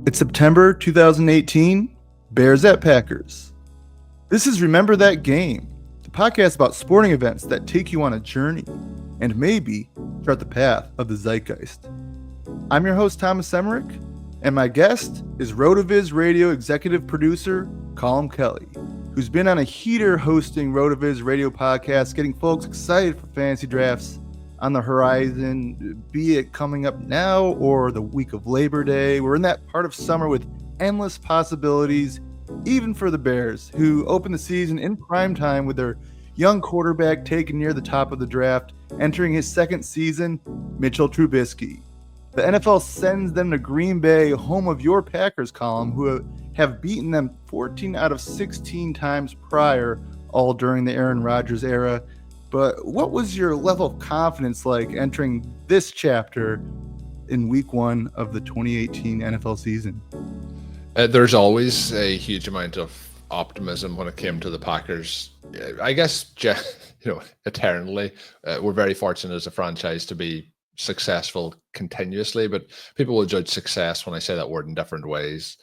It's September 2018, Bears at Packers. This is Remember That Game, the podcast about sporting events that take you on a journey and maybe chart the path of the zeitgeist. I'm your host, Thomas Emerick, and my guest is RotoViz Radio executive producer, Colm Kelly, who's been on a heater hosting RotoViz Radio podcasts, getting folks excited for fantasy drafts on the horizon, be it coming up now or the week of Labor Day. We're in that part of summer with endless possibilities, even for the Bears, who open the season in prime time with their young quarterback taken near the top of the draft, entering his second season, Mitchell Trubisky. The NFL sends them to Green Bay, home of your Packers, Colm, who have beaten them 14 out of 16 times prior, all during the Aaron Rodgers era. But what was your level of confidence like entering this chapter in week one of the 2018 NFL season? There's always a huge amount of optimism when it came to the Packers. I guess, eternally, we're very fortunate as a franchise to be successful continuously, but people will judge success when I say that word in different ways.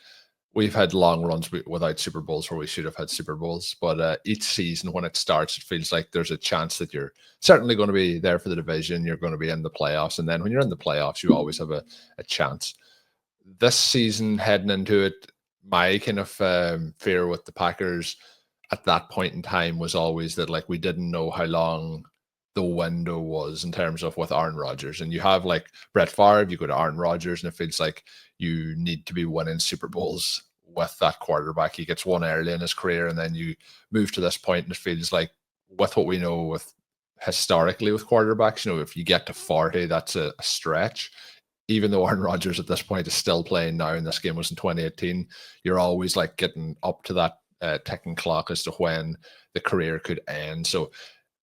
We've had long runs without Super Bowls where we should have had Super Bowls, but each season when it starts, it feels like there's a chance that you're certainly going to be there for the division, you're going to be in the playoffs, and then when you're in the playoffs, you always have a chance. This season, heading into it, my kind of fear with the Packers at that point in time was always that we didn't know how long the window was in terms of with Aaron Rodgers. And you have Brett Favre, you go to Aaron Rodgers, and it feels like you need to be winning Super Bowls with that quarterback. He gets one early in his career, and then you move to this point, and it feels like with what we know with historically with quarterbacks, if you get to 40, that's a stretch. Even though Aaron Rodgers at this point is still playing now, and this game was in 2018, you're always getting up to that ticking clock as to when the career could end. So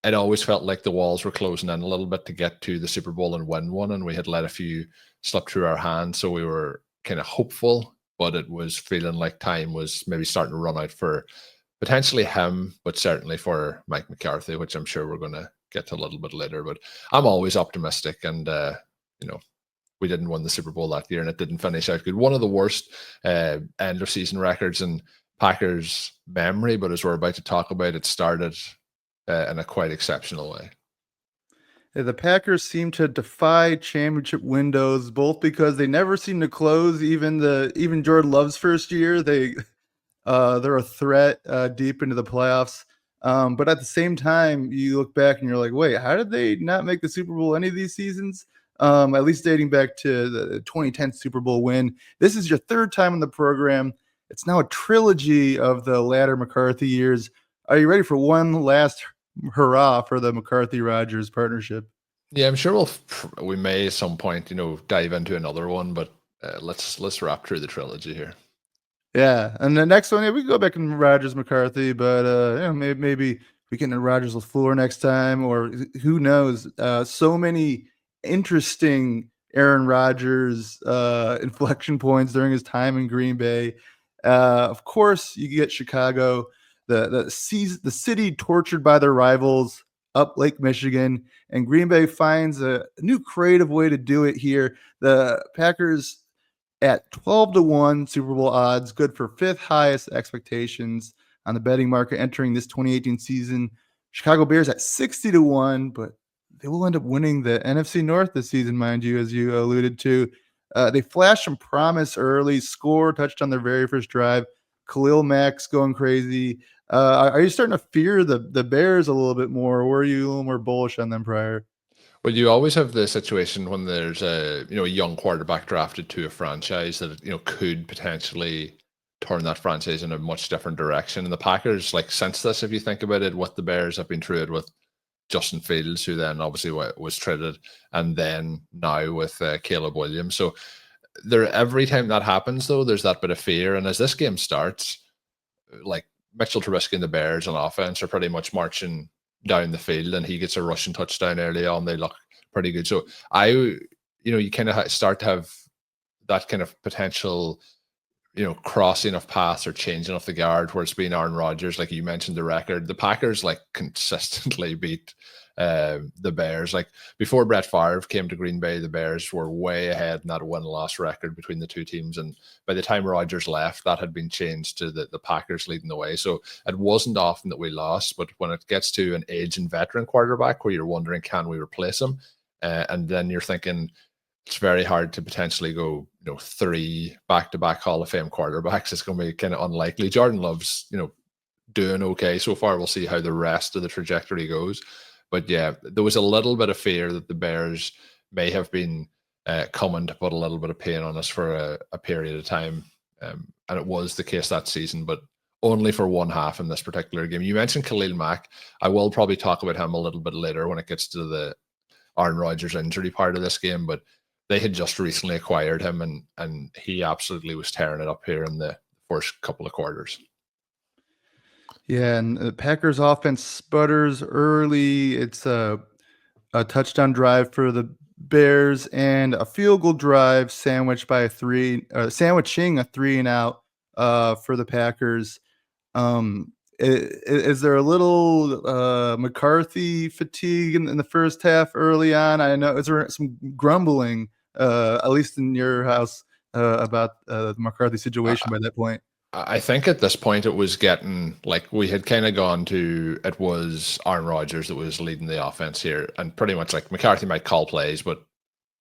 it always felt like the walls were closing in a little bit to get to the Super Bowl and win one, and we had let a few slip through our hands, so we were kind of hopeful, but it was feeling like time was maybe starting to run out for potentially him, but certainly for Mike McCarthy, which I'm sure we're going to get to a little bit later. But I'm always optimistic, and we didn't win the Super Bowl that year, and it didn't finish out good. One of the worst end of season records in Packers memory, but as we're about to talk about, it started in a quite exceptional way. The Packers seem to defy championship windows, both because they never seem to close. Even Jordan Love's first year, they're a threat deep into the playoffs. But at the same time, you look back and you're like, wait, how did they not make the Super Bowl any of these seasons? At least dating back to the 2010 Super Bowl win. This is your third time in the program. It's now a trilogy of the latter McCarthy years. Are you ready for one last hurrah for the McCarthy-Rodgers partnership? Yeah, I'm sure we may at some point, dive into another one, but let's wrap through the trilogy here. Yeah, and the next one, we can go back in Rodgers-McCarthy, but maybe we get into Rodgers-LaFleur next time, or who knows? So many interesting Aaron Rodgers inflection points during his time in Green Bay. Of course, you get Chicago, the city tortured by their rivals up Lake Michigan, and Green Bay finds a new creative way to do it here. The Packers at 12-1 Super Bowl odds, good for fifth highest expectations on the betting market entering this 2018 season. Chicago Bears at 60-1, but they will end up winning the NFC North this season, mind you, as you alluded to. They flashed some promise early, touched on their very first drive. Khalil Mack's going crazy. Are you starting to fear the Bears a little bit more, or were you a little more bullish on them prior? Well, you always have the situation when there's a young quarterback drafted to a franchise that could potentially turn that franchise in a much different direction. And the Packers, since this, if you think about it, what the Bears have been through it with Justin Fields, who then obviously was traded, and then now with Caleb Williams. So every time that happens, though, there's that bit of fear. And as this game starts, Mitchell Trubisky and the Bears on offense are pretty much marching down the field, and he gets a rushing touchdown early on. They look pretty good. So you kind of start to have that kind of potential, crossing of paths or changing of the guard where it's been Aaron Rodgers. Like you mentioned the record, the Packers consistently beat the Bears. Like before Brett Favre came to Green Bay, the Bears were way ahead in that win-loss record between the two teams. And by the time Rodgers left, that had been changed to the Packers leading the way. So it wasn't often that we lost, but when it gets to an aging veteran quarterback where you're wondering, can we replace him? And then you're thinking it's very hard to potentially go, 3 back-to-back Hall of Fame quarterbacks. It's going to be kind of unlikely. Jordan Love's, doing okay so far. We'll see how the rest of the trajectory goes. But yeah, there was a little bit of fear that the Bears may have been coming to put a little bit of pain on us for a period of time. And it was the case that season, but only for one half in this particular game. You mentioned Khalil Mack. I will probably talk about him a little bit later when it gets to the Aaron Rodgers injury part of this game, but they had just recently acquired him and he absolutely was tearing it up here in the first couple of quarters. Yeah, and the Packers offense sputters early. It's a touchdown drive for the Bears and a field goal drive sandwiched by sandwiching a 3-and-out for the Packers. Is there a little McCarthy fatigue in the first half early on? I know is there some grumbling, at least in your house, about the McCarthy situation by that point? I think at this point it was getting like we had kind of gone to it was Aaron Rodgers that was leading the offense here, and pretty much like McCarthy might call plays, but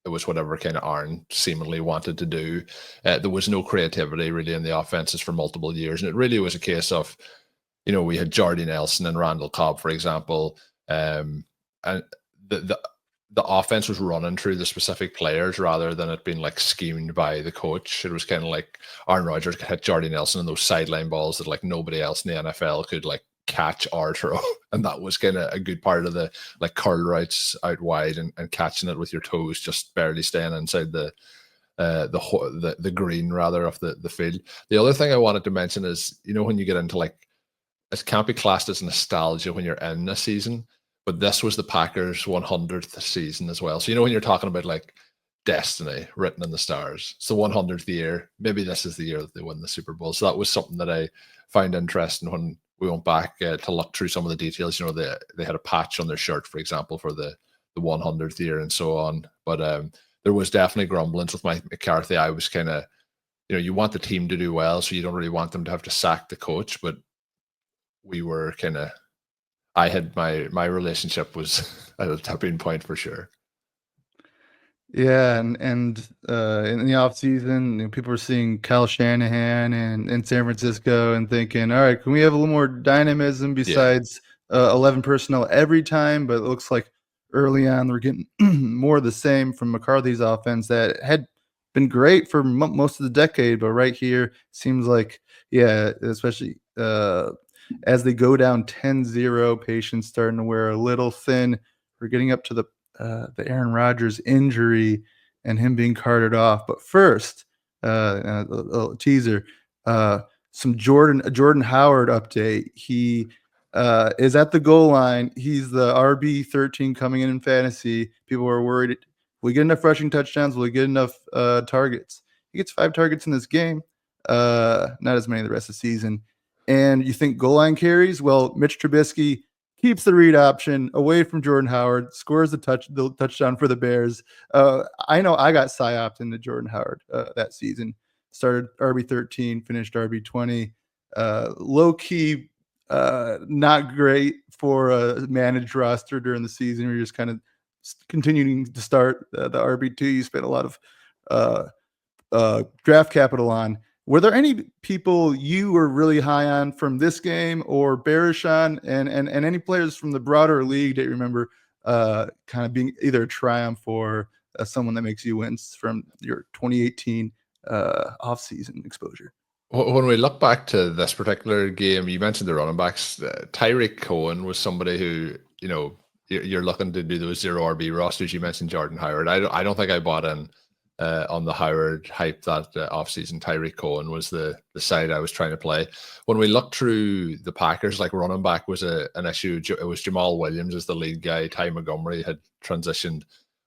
it was whatever kind of Aaron seemingly wanted to do. There was no creativity really in the offenses for multiple years, and it really was a case of, we had Jordy Nelson and Randall Cobb, for example, and the offense was running through the specific players rather than it being like schemed by the coach. It was kind of like Aaron Rodgers could hit Jordy Nelson in those sideline balls that like nobody else in the NFL could like catch or throw. And that was kind of a good part of the like curl routes out wide and catching it with your toes, just barely staying inside the green rather of the field. The other thing I wanted to mention is, when you get into like, it can't be classed as nostalgia when you're in a season, but this was the Packers' 100th season as well. So, when you're talking about like destiny written in the stars, it's the 100th year. Maybe this is the year that they win the Super Bowl. So that was something that I found interesting when we went back to look through some of the details. They had a patch on their shirt, for example, for the 100th year and so on. But there was definitely grumblings with Mike McCarthy. I was kind of, you want the team to do well, so you don't really want them to have to sack the coach. But we were kind of, I had my relationship was at a tipping point for sure. Yeah, and in the offseason, people were seeing Kyle Shanahan in San Francisco and thinking, all right, can we have a little more dynamism besides 11 personnel every time? But it looks like early on we're getting more of the same from McCarthy's offense that had been great for most of the decade, but right here seems like, especially as they go down 10-0, patience starting to wear a little thin. We're getting up to the Aaron Rodgers injury and him being carted off. But first, a little teaser, some Jordan Howard update. He is at the goal line. He's the RB13 coming in fantasy. People are worried, will he get enough rushing touchdowns? Will he get enough targets? He gets 5 targets in this game, not as many the rest of the season. And you think goal line carries? Well, Mitch Trubisky keeps the read option away from Jordan Howard, scores the touchdown for the Bears. I know I got psyoped into Jordan Howard that season. Started RB13, finished RB20. Low-key, not great for a managed roster during the season. You're just kind of continuing to start the RB2. You spent a lot of draft capital on. Were there any people you were really high on from this game or bearish on, and any players from the broader league that you remember kind of being either a triumph or someone that makes you wince from your 2018 offseason exposure? When we look back to this particular game, you mentioned the running backs. Tyreek Cohen was somebody who, you're looking to do those 0 RB rosters. You mentioned Jordan Howard. I don't think I bought in on the Howard hype that offseason. Tyreek Cohen was the side I was trying to play. When we looked through the Packers, like running back was an issue. It was Jamal Williams as the lead guy. Ty Montgomery had transitioned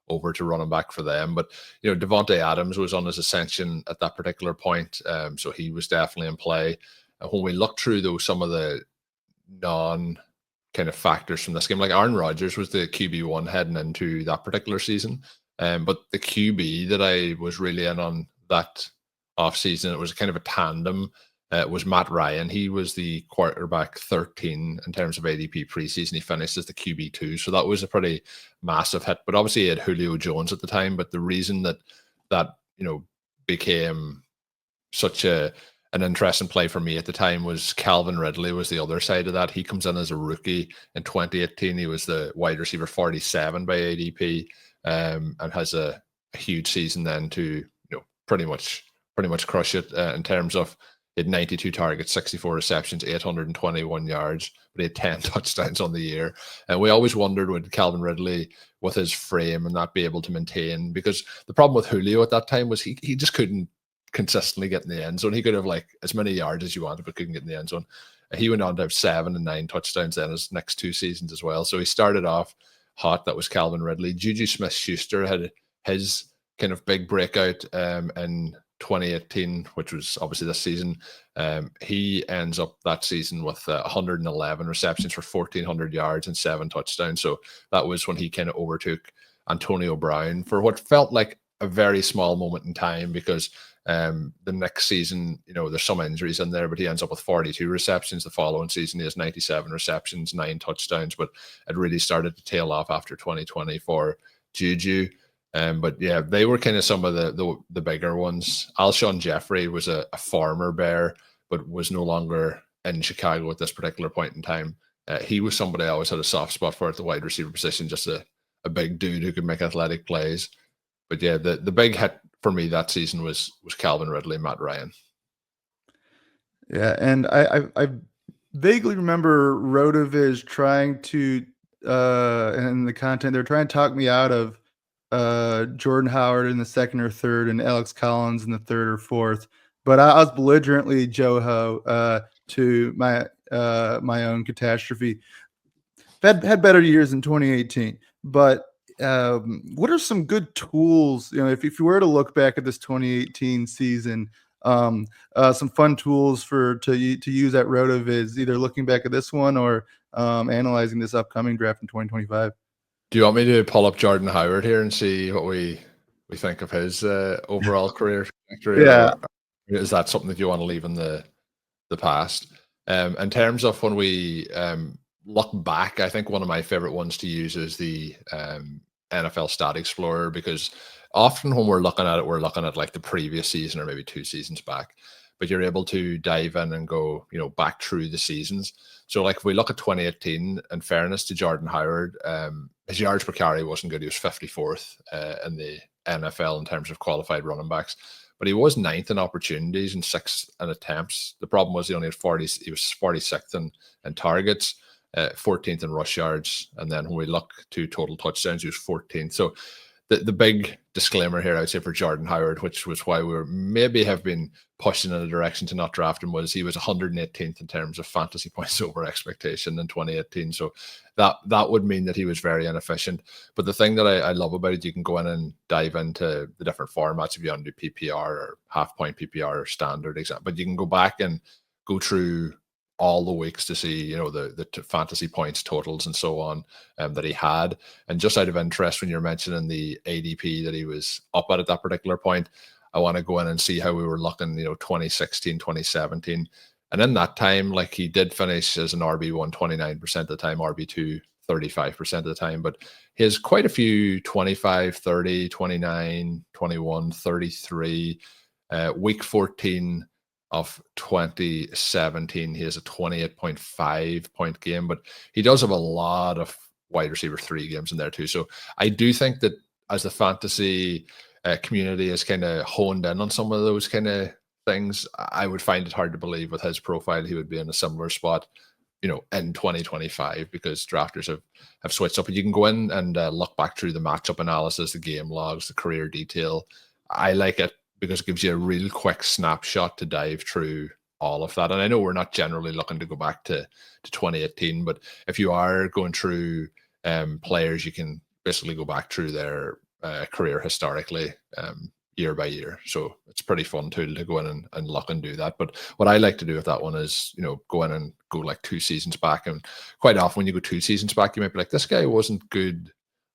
over to running back for them. But, Devontae Adams was on his ascension at that particular point. So he was definitely in play. And when we looked through, though, some of the kind of factors from this game. Like Aaron Rodgers was the QB1 heading into that particular season. But the QB that I was really in on that offseason, it was kind of a tandem. Was Matt Ryan. He was the quarterback 13 in terms of ADP preseason. He finished as the QB2. So that was a pretty massive hit. But obviously he had Julio Jones at the time. But the reason that became such an interesting play for me at the time was Calvin Ridley was the other side of that. He comes in as a rookie in 2018. He was the wide receiver 47 by ADP, and has a huge season then to pretty much crush it in terms of he had 92 targets, 64 receptions, 821 yards, but he had 10 touchdowns on the year. And we always wondered, would Calvin Ridley, with his frame and not be able to maintain? Because the problem with Julio at that time was he just couldn't consistently get in the end zone. He could have like as many yards as you wanted, but couldn't get in the end zone. He went on to have 7 and 9 touchdowns then his next 2 seasons as well. So he started off hot. That was Calvin Ridley. Juju Smith-Schuster had his kind of big breakout in 2018, which was obviously this season. He ends up that season with 111 receptions for 1,400 yards and 7 touchdowns. So that was when he kind of overtook Antonio Brown for what felt like a very small moment in time, because the next season, there's some injuries in there, but he ends up with 42 receptions. The following season, he has 97 receptions, 9 touchdowns, but it really started to tail off after 2020 for Juju. But yeah, they were kind of some of the bigger ones. Alshon Jeffrey was a former Bear, but was no longer in Chicago at this particular point in time. He was somebody I always had a soft spot for at the wide receiver position, just a big dude who could make athletic plays. But yeah, the big hit for me that season was Calvin Ridley, Matt Ryan. Yeah, and I vaguely remember RotoViz trying to, and the content, they're trying to talk me out of Jordan Howard in the 2nd or 3rd and Alex Collins in the 3rd or 4th. But I was belligerently Joe-ho to my own catastrophe. Had better years in 2018, but what are some good tools? If you were to look back at this 2018 season, some fun tools to use at RotoViz, either looking back at this one or analyzing this upcoming draft in 2025. Do you want me to pull up Jordan Howard here and see what we think of his overall career trajectory? Yeah. Or is that something that you want to leave in the past? In terms of when we look back, I think one of my favorite ones to use is the NFL Stat Explorer, because often when we're looking at it, we're looking at like the previous season or maybe 2 seasons back, but you're able to dive in and go, back through the seasons. So like if we look at 2018, in fairness to Jordan Howard, his yards per carry wasn't good. He was 54th in the NFL in terms of qualified running backs, but he was 9th in opportunities and 6th in attempts. The problem was he only had 40. He was 46th in targets, 14th in rush yards, and then when we look to total touchdowns, he was 14th. So the big disclaimer here, I would say, for Jordan Howard, which was why we were maybe have been pushing in a direction to not draft him, was he was 118th in terms of fantasy points over expectation in 2018. So that would mean that he was very inefficient. But the thing that I love about it, you can go in and dive into the different formats if you want to do PPR or half-point PPR or standard exam. But you can go back and go through all the weeks to see, the fantasy points totals and so on that he had. And just out of interest, when you're mentioning the ADP that he was up at that particular point, I want to go in and see how we were looking, 2016, 2017. And in that time, like, he did finish as an RB1 29% of the time, RB2 35% of the time, but he has quite a few 25, 30, 29, 21, 33, week 14 of 2017, he has a 28.5 point game, but he does have a lot of wide receiver 3 games in there too. So I do think that as the fantasy community has kind of honed in on some of those kind of things, I would find it hard to believe with his profile he would be in a similar spot, in 2025, because drafters have switched up. And you can go in and look back through the matchup analysis, the game logs, the career detail. I like it because it gives you a real quick snapshot to dive through all of that. And I know we're not generally looking to go back to 2018, but if you are going through players, you can basically go back through their career historically. year by year. So it's a pretty fun tool to go in and look and do that. But what I like to do with that one is, go in and go like 2 seasons back. And quite often when you go 2 seasons back, you might be like, this guy wasn't good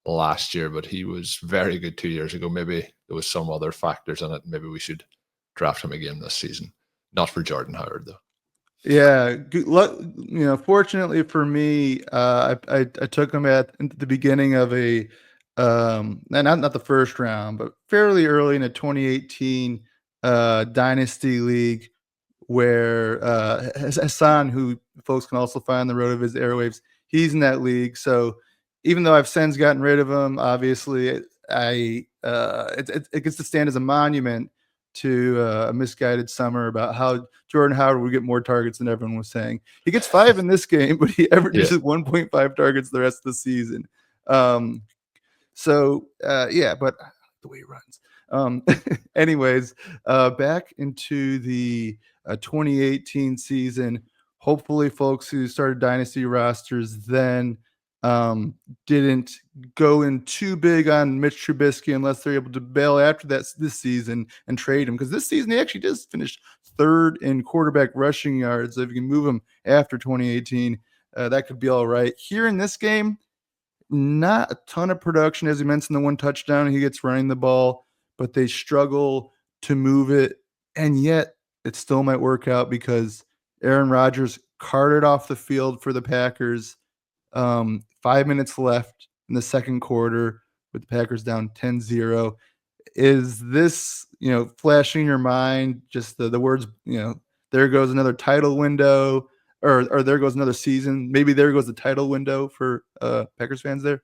last year, but he was very good 2 years ago. Maybe there was some other factors in it. Maybe we should draft him again this season. Not for Jordan Howard, though. Yeah, good luck. Fortunately for me, I took him at the beginning of a not the first round, but fairly early in a 2018 dynasty league where Hassan, who folks can also find the RotoViz airwaves, he's in that league. So even though I've since gotten rid of him, obviously it gets to stand as a monument to a misguided summer about how Jordan Howard would get more targets than everyone was saying. He gets 5 in this game, but he averages 1.5 targets the rest of the season. But the way he runs. Anyways, back into the 2018 season. Hopefully, folks who started dynasty rosters then didn't go in too big on Mitch Trubisky unless they're able to bail after this season and trade him, because this season he actually just finished 3rd in quarterback rushing yards. So if you can move him after 2018, that could be all right. Here in this game, not a ton of production, as you mentioned, the 1 touchdown he gets running the ball, but they struggle to move it, and yet it still might work out because Aaron Rodgers carted off the field for the Packers. 5 minutes left in the second quarter with the Packers down 10-0. Is this, flashing in your mind, just the words, there goes another title window, or there goes another season. Maybe there goes the title window for Packers fans there?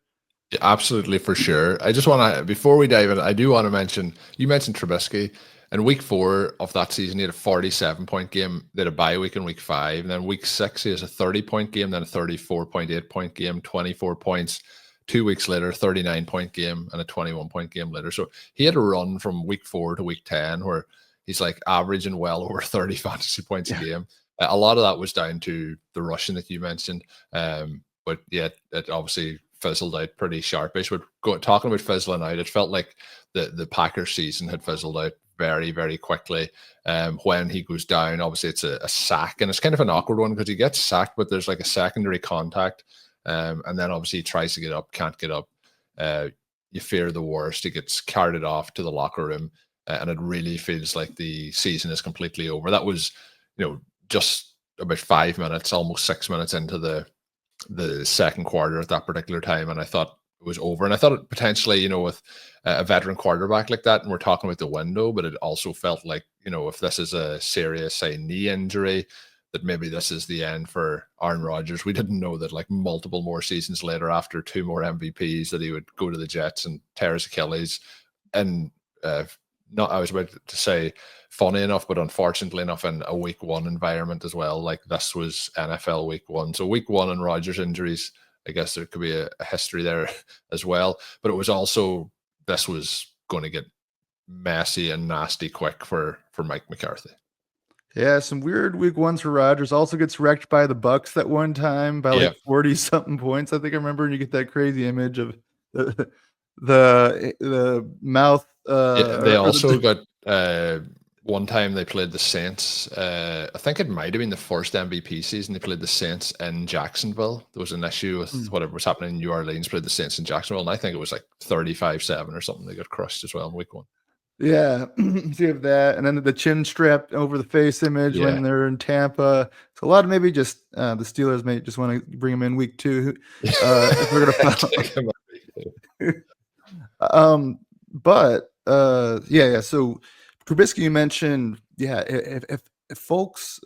Yeah, absolutely, for sure. I just want to, before we dive in, I do want to mention, you mentioned Trubisky. In week 4 of that season, he had a 47-point game. They had a bye week in week 5. And then week 6, he has a 30-point game, then a 34.8-point game, 24 points. 2 weeks later, 39-point game, and a 21-point game later. So he had a run from week 4 to week 10 where he's like averaging well over 30 fantasy points a game. A lot of that was down to the rushing that you mentioned. But yeah, it obviously fizzled out pretty sharpish. But talking about fizzling out, it felt like the Packers season had fizzled out very, very quickly. When he goes down, obviously it's a sack, and it's kind of an awkward one because he gets sacked, but there's like a secondary contact. And then obviously he tries to get up, can't get up. You fear the worst. He gets carted off to the locker room, and it really feels like the season is completely over. That was, just about 5 minutes, almost 6 minutes into the second quarter at that particular time, and I thought it was over. And I thought it potentially, with a veteran quarterback like that, and we're talking about the window, but it also felt like, if this is a serious, say, knee injury, that maybe this is the end for Aaron Rodgers. We didn't know that like multiple more seasons later, after 2 more MVPs, that he would go to the Jets and tear his Achilles. And I was about to say funny enough, but unfortunately enough, in a week 1 environment as well. Like this was NFL week 1. So week 1 and Rodgers injuries, I guess there could be a history there as well. But it was also, this was going to get messy and nasty quick for Mike McCarthy. Yeah, some weird week 1s for Rodgers. Also gets wrecked by the Bucks that one time by like 40-something points. I think I remember, and you get that crazy image of the mouth. They also got one time they played the Saints. I think it might have been the first MVP season. They played the Saints in Jacksonville. There was an issue with whatever was happening in New Orleans. Played the Saints in Jacksonville, and I think it was like 35-7 or something. They got crushed as well in week 1. Yeah, so you have that, and then the chin strap over the face image when they're in Tampa. So a lot of maybe just the Steelers may just want to bring him in week 2 if we're gonna So Trubisky, you mentioned, if folks,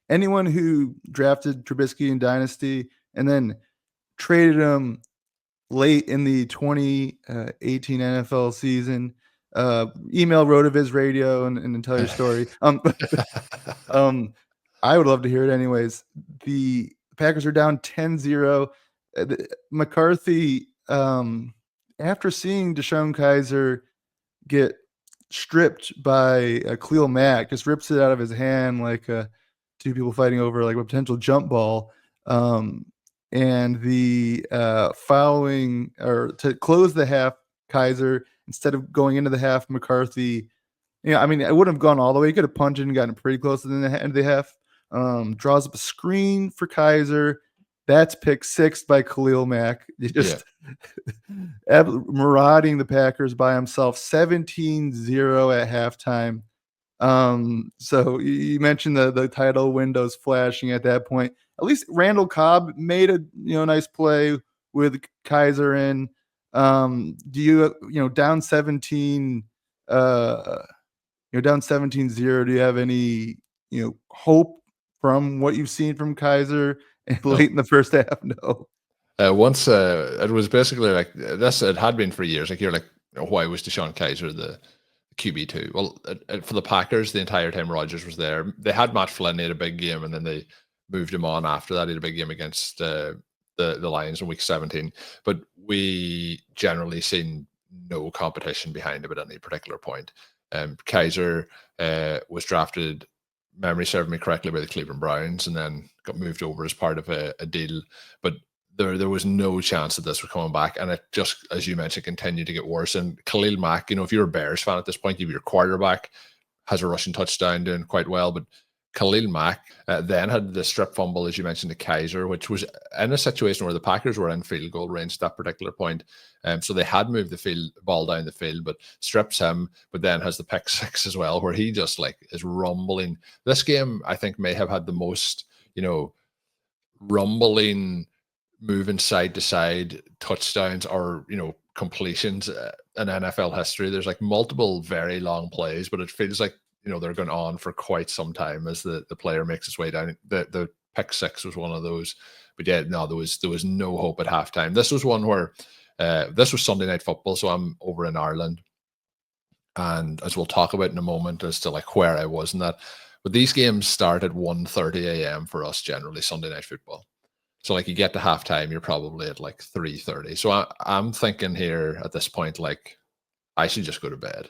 anyone who drafted Trubisky in Dynasty and then traded him late in the 2018 NFL season, email RotoViz Radio and tell your story. I would love to hear it anyways. The Packers are down 10-0. McCarthy, after seeing Deshaun Kaiser get stripped by Khalil Mack, just rips it out of his hand like 2 people fighting over like a potential jump ball. And the following, or to close the half, Kaiser instead of going into the half, McCarthy, I mean, it wouldn't have gone all the way. He could have punted and gotten pretty close to the end of the half. Draws up a screen for Kaiser. That's pick 6 by Khalil Mack. He just marauding the Packers by himself, 17-0 at halftime. So you mentioned the title windows flashing at that point. At least Randall Cobb made a nice play with Kaiser in. Do you down 17 down 17-0, do you have any hope from what you've seen from Kaiser late in the first half? No. Once it was basically like this. It had been for years. Like you're like, why was Deshaun Kaiser the QB2? Well, for the Packers, the entire time Rodgers was there, they had Matt Flynn. He had a big game, and then they moved him on after that. He had a big game against the Lions in week 17. But we generally seen no competition behind him at any particular point. Kaiser was drafted, memory serving me correctly, by the Cleveland Browns, and then got moved over as part of a deal. But there was no chance that this was coming back, and it just, as you mentioned, continued to get worse. And Khalil Mack, if you're a Bears fan at this point, your quarterback has a rushing touchdown, doing quite well, but Khalil Mack then had the strip fumble, as you mentioned, to Kaiser, which was in a situation where the Packers were in field goal range at that particular point. So they had moved the ball down the field, but strips him, but then has the pick 6 as well, where he just is rumbling. This game, I think, may have had the most, rumbling, moving side to side touchdowns or, completions in NFL history. There's multiple very long plays, but it feels like, they're going on for quite some time as the player makes his way down. The pick 6 was one of those, but yeah, no, there was no hope at halftime. This was one where this was Sunday Night Football, so I'm over in Ireland, and as we'll talk about in a moment as to where I was in that, but these games start at 1:30 a.m. for us generally, Sunday Night Football. So you get to halftime, you're probably at 3:30. So I'm thinking here at this point, I should just go to bed.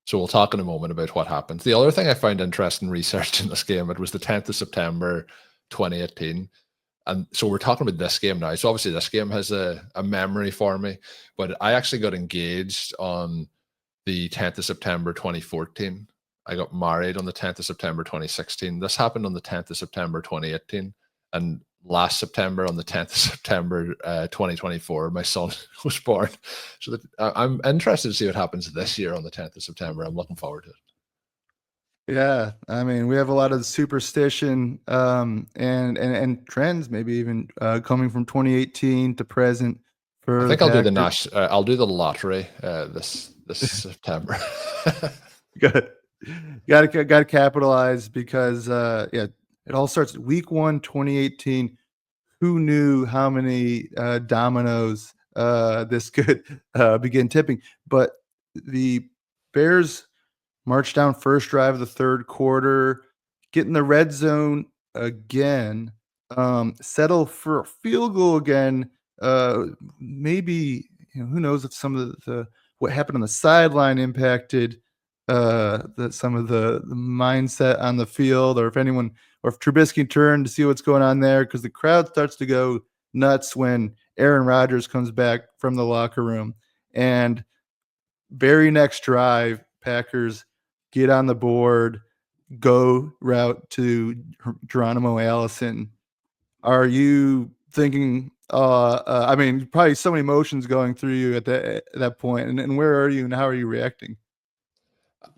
So we'll talk in a moment about what happens. The other thing I found interesting researching this game, it was the 10th of September, 2018. And so we're talking about this game now. So obviously this game has a memory for me, but I actually got engaged on the 10th of September, 2014. I got married on the 10th of September, 2016. This happened on the 10th of September, 2018. And last September, on the 10th of September, 2024, my son was born. So I'm interested to see what happens this year on the 10th of September. I'm looking forward to it. Yeah, I mean, we have a lot of superstition and trends, maybe even coming from 2018 to present. I think I'll do I'll do the lottery this September. Good. Got to capitalize because it all starts at week 1, 2018. Who knew how many dominoes this could begin tipping? But the Bears march down first drive of the third quarter, get in the red zone again, settle for a field goal again. Maybe, who knows if some of what happened on the sideline impacted some of the mindset on the field, or if Trubisky turned to see what's going on there, because the crowd starts to go nuts when Aaron Rodgers comes back from the locker room. And very next drive, Packers get on the board, go route to Geronimo Allison. Are you thinking, I mean, probably so many emotions going through you at that point, and where are you and how are you reacting?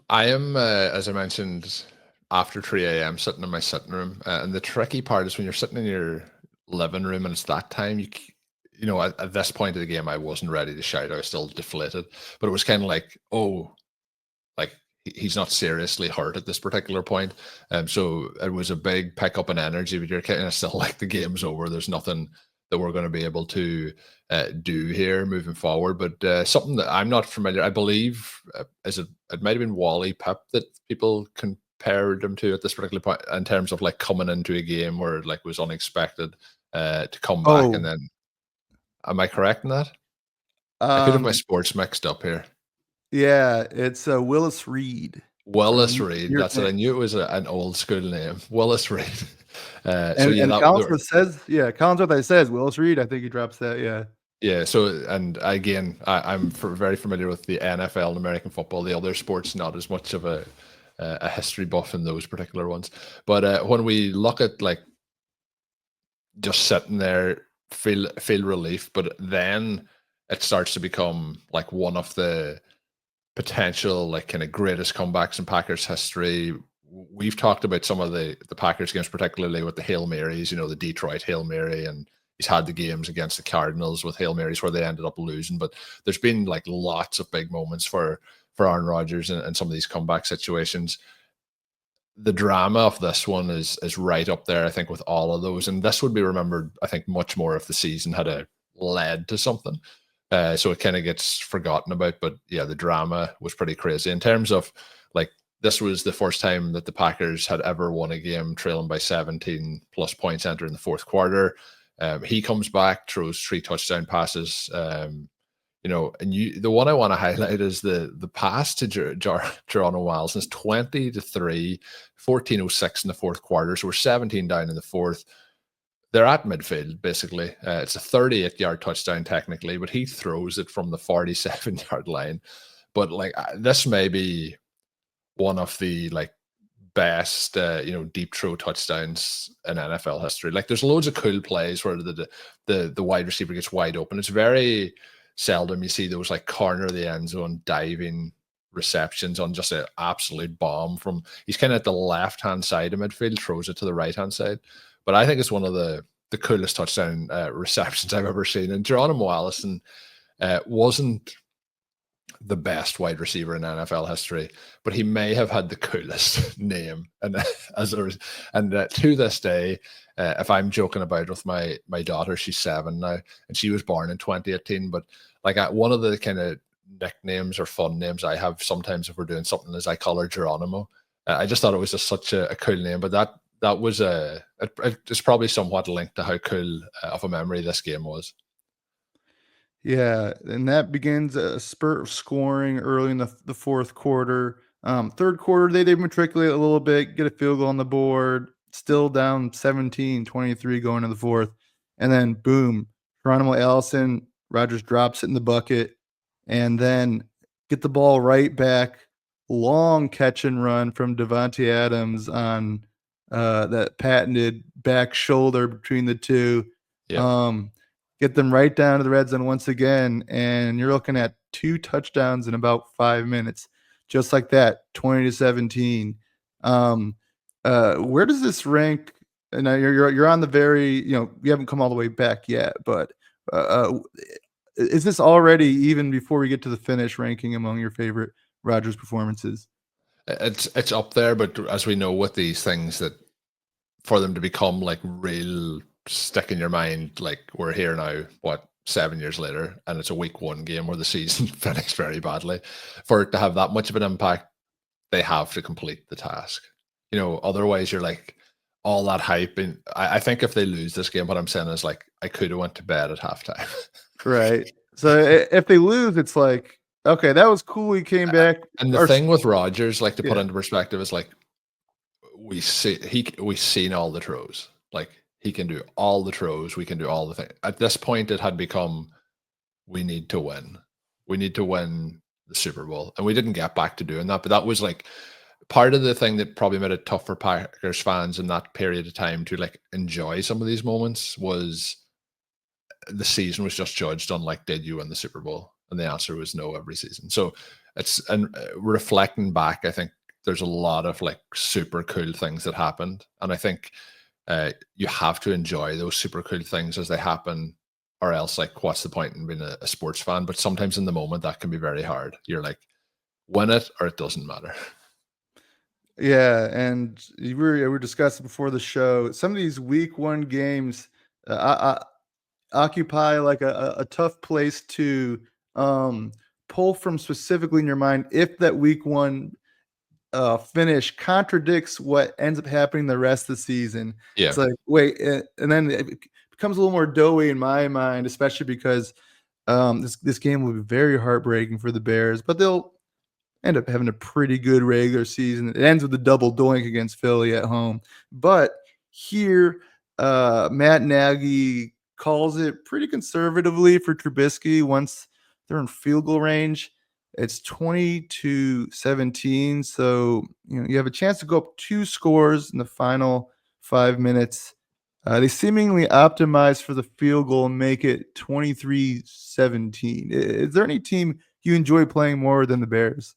I am, as I mentioned, after 3 a.m. sitting in my sitting room. And the tricky part is when you're sitting in your living room and it's that time, at this point of the game, I wasn't ready to shout. I was still deflated. But it was kind of he's not seriously hurt at this particular point. So it was a big pickup in energy, but you're kind of still the game's over. There's nothing that we're going to be able to do here moving forward. But something that I'm not familiar, I believe, it might have been Wally Pipp that people compared him to at this particular point in terms of coming into a game where it was unexpected to come back. And then, am I correct in that? I could have my sports mixed up here. Yeah, it's Willis Reed. Willis Reed. That's it. I knew it was an old school name. Willis Reed. And Collinsworth says Willis Reed. I think he drops that. Yeah. Yeah. So, and again, I'm very familiar with the NFL and American football. The other sports, not as much of a history buff in those particular ones. But when we look at like just sitting there, feel relief, but then it starts to become like one of the potential like kind of greatest comebacks in Packers history. We've talked about some of the Packers games, particularly with the Hail Marys, the Detroit Hail Mary, and he's had the games against the Cardinals with Hail Marys where they ended up losing. But there's been like lots of big moments for Aaron Rodgers and some of these comeback situations. The drama of this one is right up there, I think, with all of those. And this would be remembered, I think, much more if the season had led to something. So it kind of gets forgotten about. But yeah, the drama was pretty crazy in terms of like, this was the first time that the Packers had ever won a game trailing by 17 plus points entering the fourth quarter. He comes back, throws 3 touchdown passes. And the one I want to highlight is the pass to Geronimo Wilson's 20-3, 14:06 in the fourth quarter. So we're 17 down in the fourth. They're at midfield, basically. It's a 38-yard touchdown technically, but he throws it from the 47-yard line. But like this may be one of the like best deep throw touchdowns in NFL history. Like there's loads of cool plays where the wide receiver gets wide open. It's very seldom you see those like corner of the end zone diving receptions on just an absolute bomb from he's kind of at the left hand side of midfield, throws it to the right hand side. But I think it's one of the coolest touchdown receptions I've ever seen. And Geronimo Allison wasn't the best wide receiver in NFL history, but he may have had the coolest name. And to this day, if I'm joking about with my daughter, she's 7 now, and she was born in 2018. But like one of the kind of nicknames or fun names I have sometimes if we're doing something is I call her Geronimo. I just thought it was just such a cool name, but that was it's probably somewhat linked to how cool of a memory this game was. Yeah, and that begins a spurt of scoring early in the fourth quarter. Third quarter, they matriculate a little bit, get a field goal on the board, still down 17-23 going to the fourth. And then, boom, Geronimo Allison, Rodgers drops it in the bucket, and then get the ball right back. Long catch and run from Devontae Adams on that patented back shoulder between the two. Yeah. Get them right down to the red zone once again, and you're looking at 2 touchdowns in about 5 minutes, just like that, 20-17. Where does this rank? And you're on the very, you haven't come all the way back yet, but is this already, even before we get to the finish, ranking among your favorite Rodgers performances? It's up there, but as we know with these things, that for them to become like real stick in your mind, like we're here now, 7 years later, and it's a week 1 game where the season finished very badly. For it to have that much of an impact, they have to complete the task. Otherwise you're like all that hype. And I think if they lose this game, what I'm saying is like I could have went to bed at halftime. Right. So if they lose, it's like, okay, that was cool. He came back. And the thing with Rodgers, like to put into perspective, is like we've seen all the throws. Like he can do all the throws. We can do all the things. At this point, it had become, we need to win. We need to win the Super Bowl. And we didn't get back to doing that. But that was like part of the thing that probably made it tough for Packers fans in that period of time to like enjoy some of these moments was the season was just judged on like, did you win the Super Bowl? And the answer was no every season. So and reflecting back, I think there's a lot of like super cool things that happened. And I think you have to enjoy those super cool things as they happen, or else like what's the point in being a sports fan? But sometimes in the moment that can be very hard. You're like, win it or it doesn't matter. Yeah, and we were discussing before the show, some of these week 1 games occupy like a tough place to pull from specifically in your mind if that week 1 finish contradicts what ends up happening the rest of the season. Yeah. It's like, wait, and then it becomes a little more doughy in my mind, especially because this game will be very heartbreaking for the Bears, but they'll end up having a pretty good regular season. It ends with a double doink against Philly at home. But here, Matt Nagy calls it pretty conservatively for Trubisky once they're in field goal range. It's 20-17, so you have a chance to go up 2 scores in the final 5 minutes. They seemingly optimize for the field goal and make it 23-17. Is there any team you enjoy playing more than the Bears?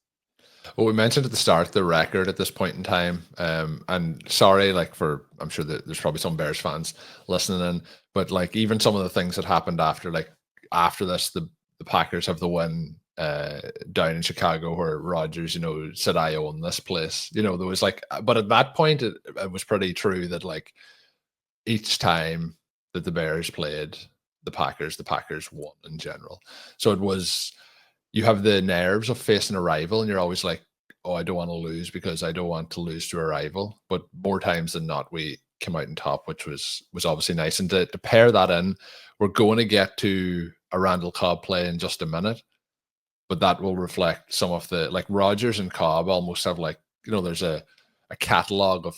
Well, we mentioned at the start the record at this point in time, and sorry, I'm sure that there's probably some Bears fans listening in, but even some of the things that happened after this, the Packers have the win down in Chicago where Rodgers, said, "I own this place." There was but at that point it was pretty true that each time that the Bears played the Packers won in general. So it was. You have the nerves of facing a rival, and you're always like, "Oh, I don't want to lose because I don't want to lose to a rival." But more times than not, we came out on top, which was obviously nice. And to pair that in, we're going to get to a Randall Cobb play in just a minute, but that will reflect some of the Rodgers and Cobb almost have there's a catalog of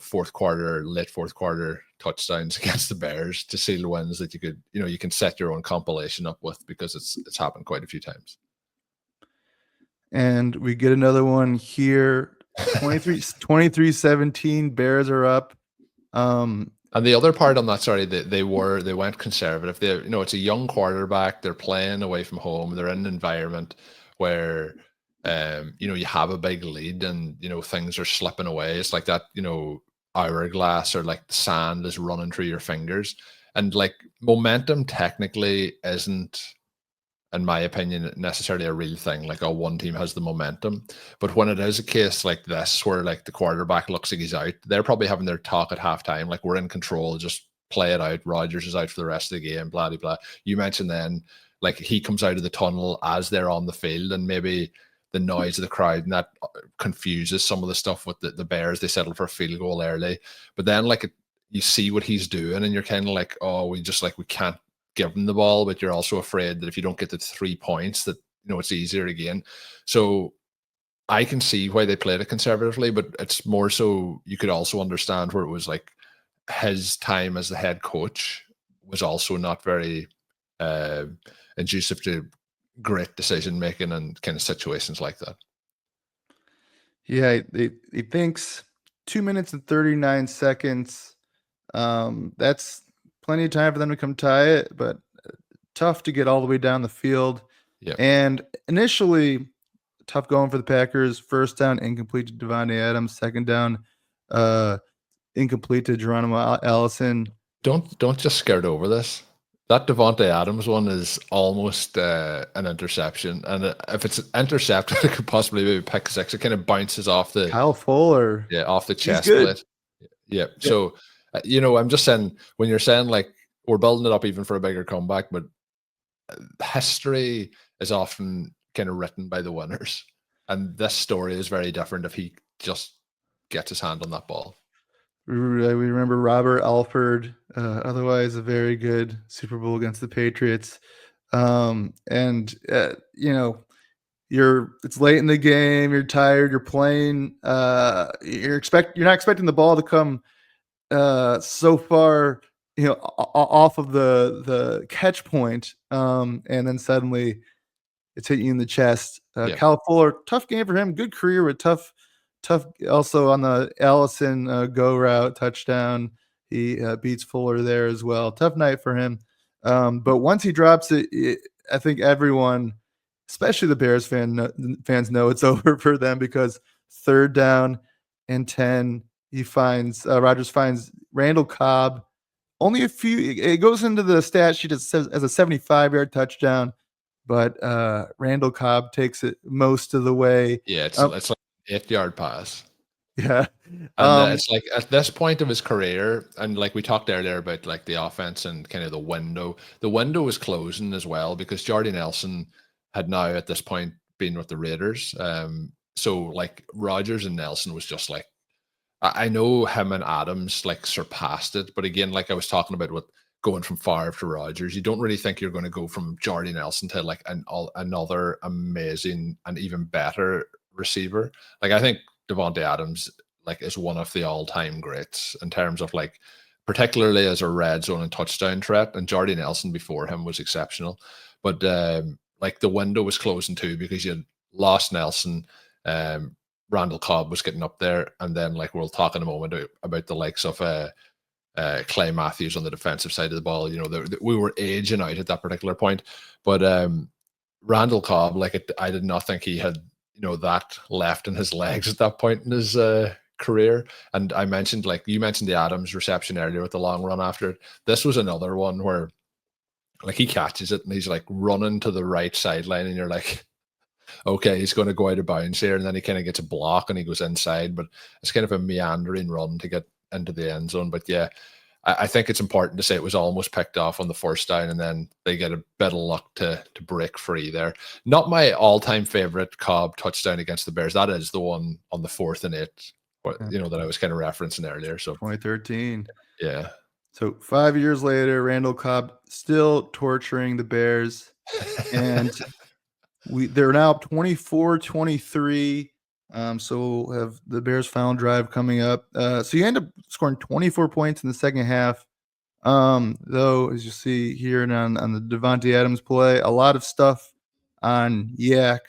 fourth quarter, late fourth quarter touchdowns against the Bears to seal wins that you could you can set your own compilation up with because it's happened quite a few times. And we get another one here. 23-17, Bears are up. And the other part on that, sorry, they went conservative. It's a young quarterback. They're playing away from home. They're in an environment where, you have a big lead and, things are slipping away. It's like that, hourglass or the sand is running through your fingers. And momentum technically isn't, in my opinion, necessarily a real thing. One team has the momentum. But when it is a case like this, where the quarterback looks like he's out, they're probably having their talk at halftime. We're in control, just play it out. Rodgers is out for the rest of the game, blah, blah, blah. You mentioned then, he comes out of the tunnel as they're on the field, and maybe the noise of the crowd, and that confuses some of the stuff with the Bears. They settled for a field goal early. But then, you see what he's doing, and you're kind of oh, we can't give them the ball, but you're also afraid that if you don't get the 3 points that it's easier again. So I can see why they played it conservatively, but it's more so you could also understand where it was his time as the head coach was also not very conducive to great decision making and kind of situations like that. Yeah, he thinks 2 minutes and 39 seconds. That's plenty of time for them to come tie it, but tough to get all the way down the field. Yep. And initially, tough going for the Packers. First down, incomplete to Devontae Adams. Second down, incomplete to Geronimo Allison. Don't just skirt over this. That Devontae Adams one is almost an interception. And if it's intercepted, it could possibly be a pick six. It kind of bounces off the Kyle Fuller. Yeah, off the chest plate. Yeah. So I'm just saying, when you're saying we're building it up even for a bigger comeback, but history is often kind of written by the winners. And this story is very different if he just gets his hand on that ball. We remember Robert Alford, otherwise a very good Super Bowl against the Patriots. It's late in the game, you're tired, you're playing, you're not expecting the ball to come so far, off of the catch point, and then suddenly it's hitting you in the chest. Kyle Fuller, tough game for him. Good career, but tough. Also on the Allison go route touchdown, he beats Fuller there as well. Tough night for him. But once he drops it, I think everyone, especially the Bears fans, know it's over for them, because third down and 10. Rodgers finds Randall Cobb. Only it goes into the stat sheet as a 75-yard touchdown, but Randall Cobb takes it most of the way. Yeah, it's like 8-yard pass. Yeah. And it's at this point of his career, and we talked earlier about the offense and kind of the window was closing as well, because Jordy Nelson had now at this point been with the Raiders. So Rodgers and Nelson was just I know him and Adams surpassed it, but again, I was talking about with going from Favre to Rodgers, you don't really think you're going to go from Jordy Nelson to another amazing and even better receiver. I think Devontae Adams is one of the all-time greats in terms of particularly as a red zone and touchdown threat. And Jordy Nelson before him was exceptional. But like the window was closing too, because you had lost Nelson. Randall Cobb was getting up there. And then like we'll talk in a moment about the likes of Clay Matthews on the defensive side of the ball. You know, we were aging out at that particular point. But Randall Cobb, like I did not think he had, you know, that left in his legs at that point in his career. And I mentioned, like you mentioned the Adams reception earlier with the long run after it. This was another one where like he catches it and he's like running to the right sideline and you're like, okay, he's going to go out of bounds here. And then he kind of gets a block and he goes inside, but it's kind of a meandering run to get into the end zone. But yeah, I think it's important to say it was almost picked off on the first down, and then they get a bit of luck to break free there. Not my all-time favorite Cobb touchdown against the Bears. That is the one on the 4th and 8, you know, that I was kind of referencing earlier. So 2013. Yeah. So 5 years later, Randall Cobb still torturing the Bears, and they're now 24-23. So we'll have the Bears' final drive coming up. So you end up scoring 24 points in the second half. Though, as you see here on the Davante Adams play, a lot of stuff on Yak,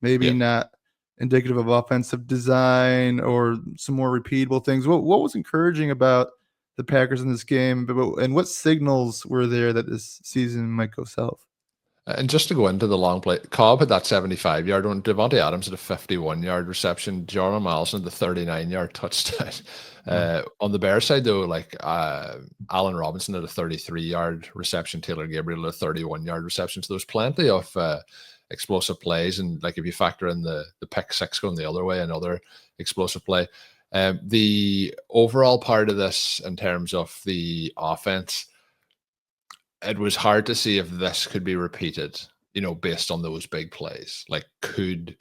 maybe not indicative of offensive design or some more repeatable things. What was encouraging about the Packers in this game, and what signals were there that this season might go south? And just to go into the long play, Cobb had that 75-yard one. Davante Adams had a 51-yard reception. Jordan Allison had the 39-yard touchdown. On the Bears side, though, like Allen Robinson had a 33-yard reception. Taylor Gabriel had a 31-yard reception. So there's plenty of explosive plays. And like if you factor in the pick six going the other way, another explosive play. The overall part of this in terms of the offense, it was hard to see if this could be repeated, you know, based on those big plays. Like, could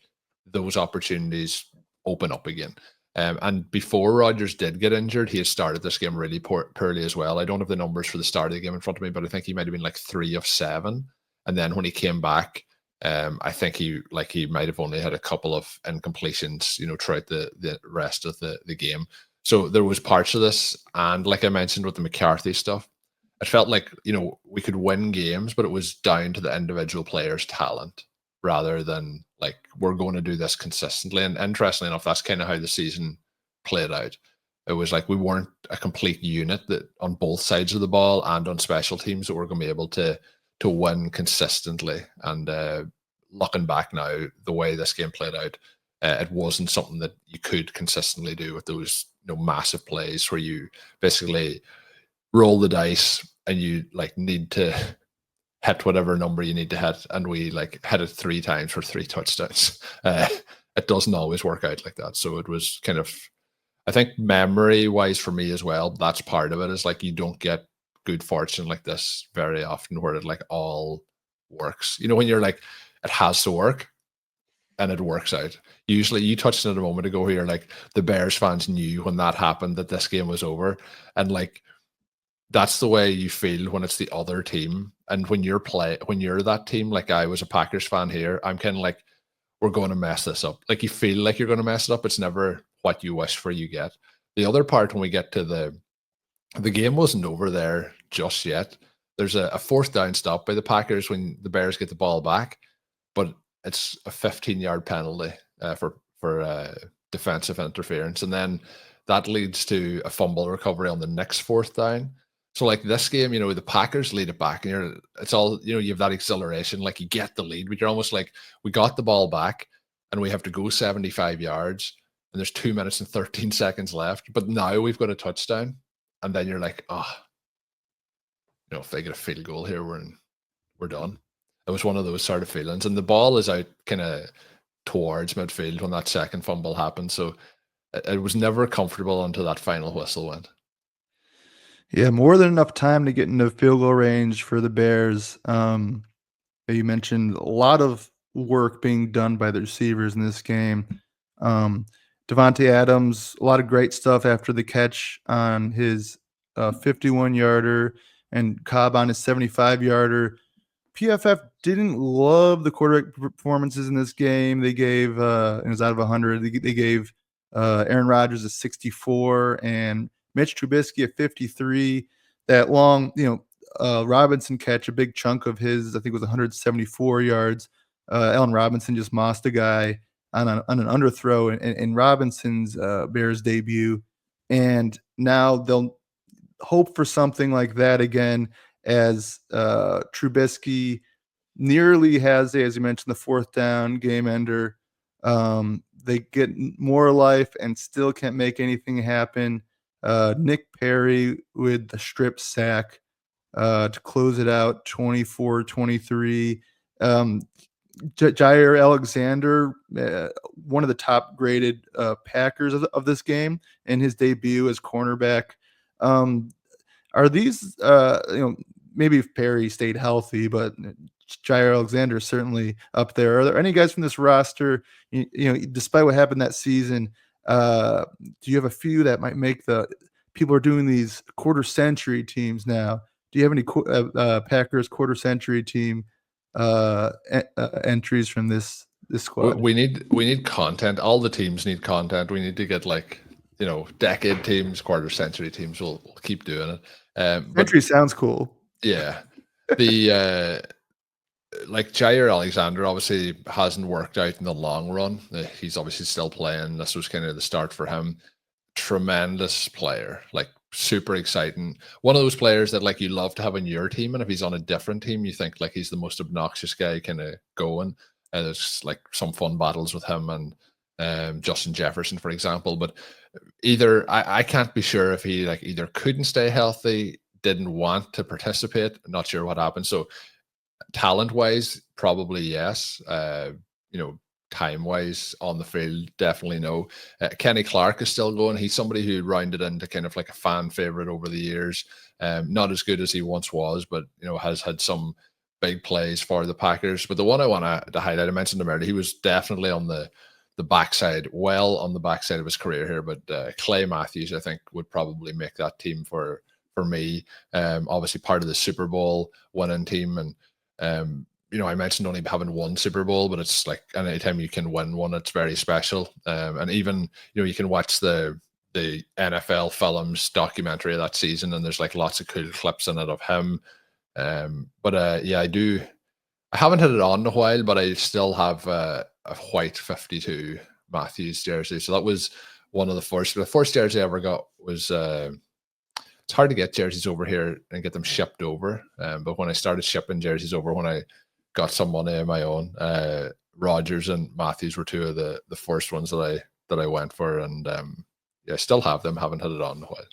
those opportunities open up again? And before Rodgers did get injured, he had started this game really poorly as well. I don't have the numbers for the start of the game in front of me, but I think he might have been like 3 of 7. And then when he came back, I think he might have only had a couple of incompletions, you know, throughout the rest of the game. So there was parts of this. And like I mentioned with the McCarthy stuff, it felt like, you know, we could win games, but it was down to the individual player's talent rather than like, we're going to do this consistently. And interestingly enough, that's kind of how the season played out. It was like we weren't a complete unit that on both sides of the ball and on special teams that we're going to be able to win consistently. And looking back now, the way this game played out, it wasn't something that you could consistently do with those, you know, massive plays where you basically roll the dice and you like need to hit whatever number you need to hit, and we like hit it 3 times for 3 touchdowns. It doesn't always work out like that. So it was kind of, I think memory wise for me as well, that's part of it, is like you don't get good fortune like this very often where it like all works. You know, when you're like, it has to work and it works out. Usually, you touched on it a moment ago where you're like, the Bears fans knew when that happened that this game was over. And like, that's the way you feel when it's the other team. And when you're that team, like I was a Packers fan here, I'm kind of like, we're going to mess this up. Like you feel like you're going to mess it up. It's never what you wish for you get. The other part, when we get to the game wasn't over there just yet. There's a 4th down stop by the Packers when the Bears get the ball back, but it's a 15-yard penalty for defensive interference. And then that leads to a fumble recovery on the next 4th down. So like this game, you know, the Packers lead it back and it's all, you know, you have that exhilaration, like you get the lead, but you're almost like, we got the ball back and we have to go 75 yards and there's 2 minutes and 13 seconds left, but now we've got a touchdown. And then you're like, oh, you know, if they get a field goal here, we're done. It was one of those sort of feelings. And the ball is out kind of towards midfield when that second fumble happened. So it was never comfortable until that final whistle went. Yeah, more than enough time to get into field goal range for the Bears. You mentioned a lot of work being done by the receivers in this game. Davante Adams, a lot of great stuff after the catch on his 51-yarder and Cobb on his 75-yarder. PFF didn't love the quarterback performances in this game. They gave, it was out of 100, they gave Aaron Rodgers a 64 and Mitch Trubisky at 53. That long, Robinson catch, a big chunk of his, I think it was 174 yards. Allen Robinson just mossed a guy on an underthrow in Robinson's Bears debut. And now they'll hope for something like that again, as Trubisky nearly has, as you mentioned, the fourth down game ender. They get more life and still can't make anything happen. Nick Perry with the strip sack to close it out, 24-23. Jair Alexander, one of the top graded Packers of this game in his debut as cornerback. Are these, maybe if Perry stayed healthy, but Jair Alexander is certainly up there. Are there any guys from this roster, despite what happened that season, do you have a few that might make people are doing these quarter century teams now? Do you have any Packers quarter century team entries from this squad? We need content. All the teams need content. We need to get decade teams, quarter century teams. We'll keep doing it. Century sounds cool. Yeah, the Jair Alexander obviously hasn't worked out in the long run. He's obviously still playing. This was kind of the start for him. Tremendous player, super exciting. One of those players that you love to have in your team, and if he's on a different team, you think he's the most obnoxious guy kind of going. There's some fun battles with him and Justin Jefferson, for example. But either I can't be sure if he either couldn't stay healthy, didn't want to participate. Not sure what happened. So talent wise, probably yes. Time wise on the field, definitely no. Kenny Clark is still going. He's somebody who rounded into kind of a fan favorite over the years. Not as good as he once was, but has had some big plays for the Packers. But the one I want to highlight, I mentioned him earlier, he was definitely on the backside, on the backside of his career here. But Clay Matthews, I think, would probably make that team for me. Obviously part of the Super Bowl winning team, and I mentioned only having one Super Bowl, but it's anytime you can win one, it's very special. And even you can watch the NFL Films documentary of that season, and there's lots of cool clips in it of him. I haven't had it on in a while, but I still have a white 52 Matthews jersey. So that was one of the first jersey I ever got. Was it's hard to get jerseys over here and get them shipped over. But when I started shipping jerseys over, when I got some money of my own, Rodgers and Matthews were two of the first ones that I went for, and I still have them. Haven't had it on in a while.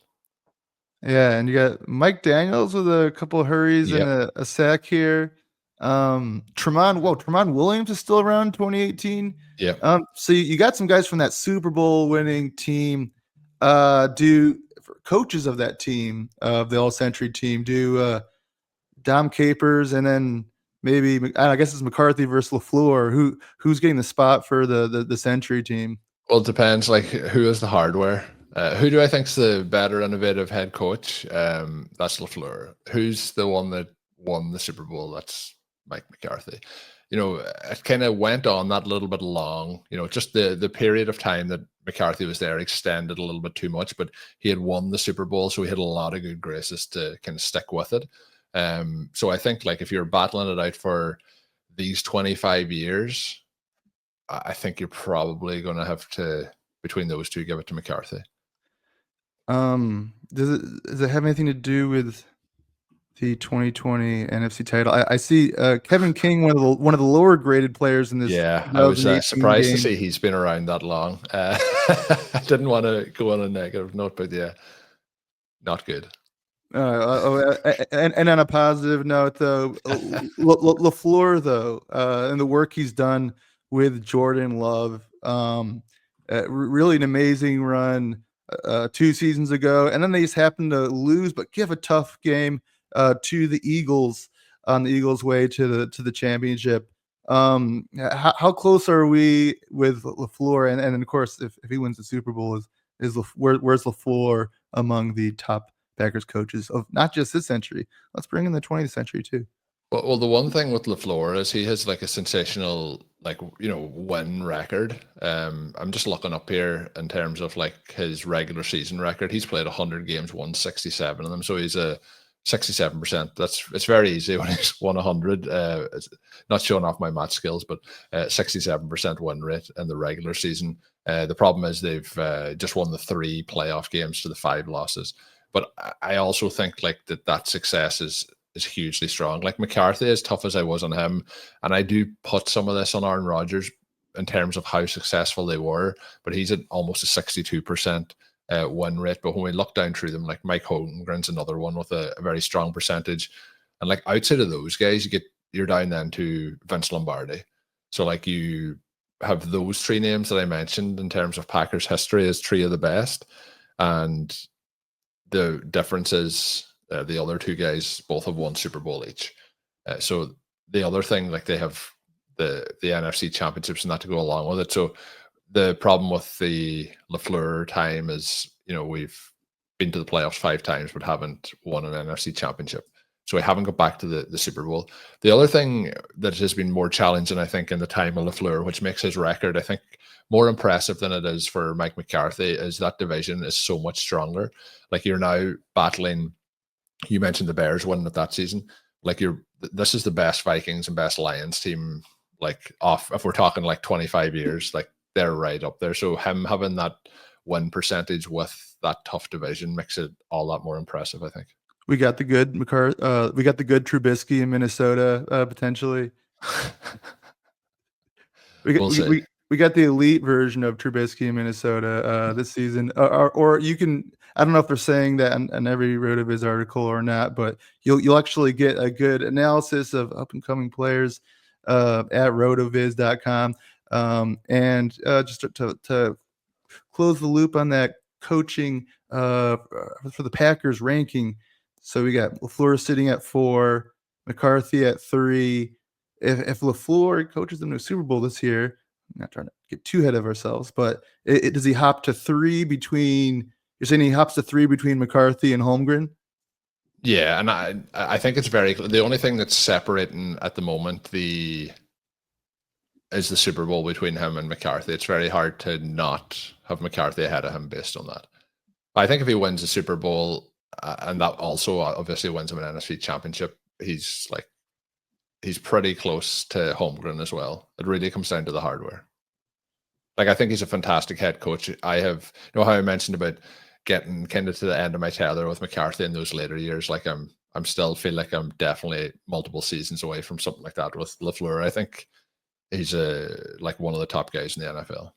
Yeah, and you got Mike Daniels with a couple of hurries and a sack here. Tremont Williams is still around, 2018. Yeah. So you got some guys from that Super Bowl winning team. Do coaches of that team, of the All Century team, do Dom Capers, and then maybe I guess it's McCarthy versus LaFleur. Who's getting the spot for the Century team? Well, it depends. Who has the hardware? Who do I think's the better innovative head coach? That's LaFleur. Who's the one that won the Super Bowl? That's Mike McCarthy. It kind of went on that little bit long. Just the period of time that McCarthy was there extended a little bit too much, but he had won the Super Bowl, so he had a lot of good graces to kind of stick with it. So I think if you're battling it out for these 25 years, I think you're probably going to have to, between those two, give it to McCarthy. Does it have anything to do with the 2020 NFC title? I see Kevin King, one of the lower graded players in this. Yeah, I was surprised to see he's been around that long. I didn't want to go on a negative note, but yeah, not good. And on a positive note, though, LaFleur, though, and the work he's done with Jordan Love, really an amazing run 2 seasons ago, and then they just happened to lose, but give a tough game to the Eagles on the Eagles' way to the championship. How close are we with LaFleur? And of course, if he wins the Super Bowl, where's LaFleur among the top Packers coaches of not just this century? Let's bring in the 20th century too. Well, the one thing with LaFleur is he has a sensational like, win record. I'm just looking up here in terms of like his regular season record. He's played 100 games, won 67 of them, so he's a 67%. It's very easy when he's won 100. It's not showing off my math skills, but 67% win rate in the regular season. The problem is they've just won the 3 playoff games to the 5 losses. But I also think like that success is hugely strong. Like McCarthy, as tough as I was on him, and I do put some of this on Aaron Rodgers in terms of how successful they were, but he's at almost a 62% win rate. But when we look down through them, like Mike Holmgren's another one with a very strong percentage. And like outside of those guys, you're down then to Vince Lombardi. So like you have those 3 names that I mentioned in terms of Packers history as 3 of the best. And the difference is the other 2 guys both have won Super Bowl each. So the other thing, like they have the NFC championships and that to go along with it. So the problem with the LaFleur time is, we've been to the playoffs 5 times, but haven't won an NFC championship. So we haven't got back to the Super Bowl. The other thing that has been more challenging, I think, in the time of LaFleur, which makes his record, I think, more impressive than it is for Mike McCarthy, is that division is so much stronger. Like you're now battling, you mentioned the Bears winning it that season. Like this is the best Vikings and best Lions team, like if we're talking like 25 years, like they're right up there. So him having that win percentage with that tough division makes it all that more impressive, I think. We got the good we got the good Trubisky in Minnesota, potentially. We got the elite version of Trubisky in Minnesota this season. Or you can, I don't know if they're saying that in every RotoViz article or not, but you'll actually get a good analysis of up and coming players at rotoviz.com. And just to close the loop on that coaching for the Packers ranking. So we got LaFleur sitting at 4, McCarthy at 3. If LaFleur coaches them to a Super Bowl this year, I'm not trying to get too ahead of ourselves, but does he hop to 3 between? You're saying he hops to 3 between McCarthy and Holmgren? Yeah, and I think it's very clear. The only thing that's separating at the moment is the Super Bowl between him and McCarthy. It's very hard to not have McCarthy ahead of him based on that. I think if he wins the Super Bowl, and that also obviously wins him an NFC championship, he's pretty close to Holmgren as well. It really comes down to the hardware. Like I think he's a fantastic head coach. I have, how I mentioned about getting kind of to the end of my tether with McCarthy in those later years. Like I'm still feel like I'm definitely multiple seasons away from something like that with LaFleur. I think he's like one of the top guys in the NFL.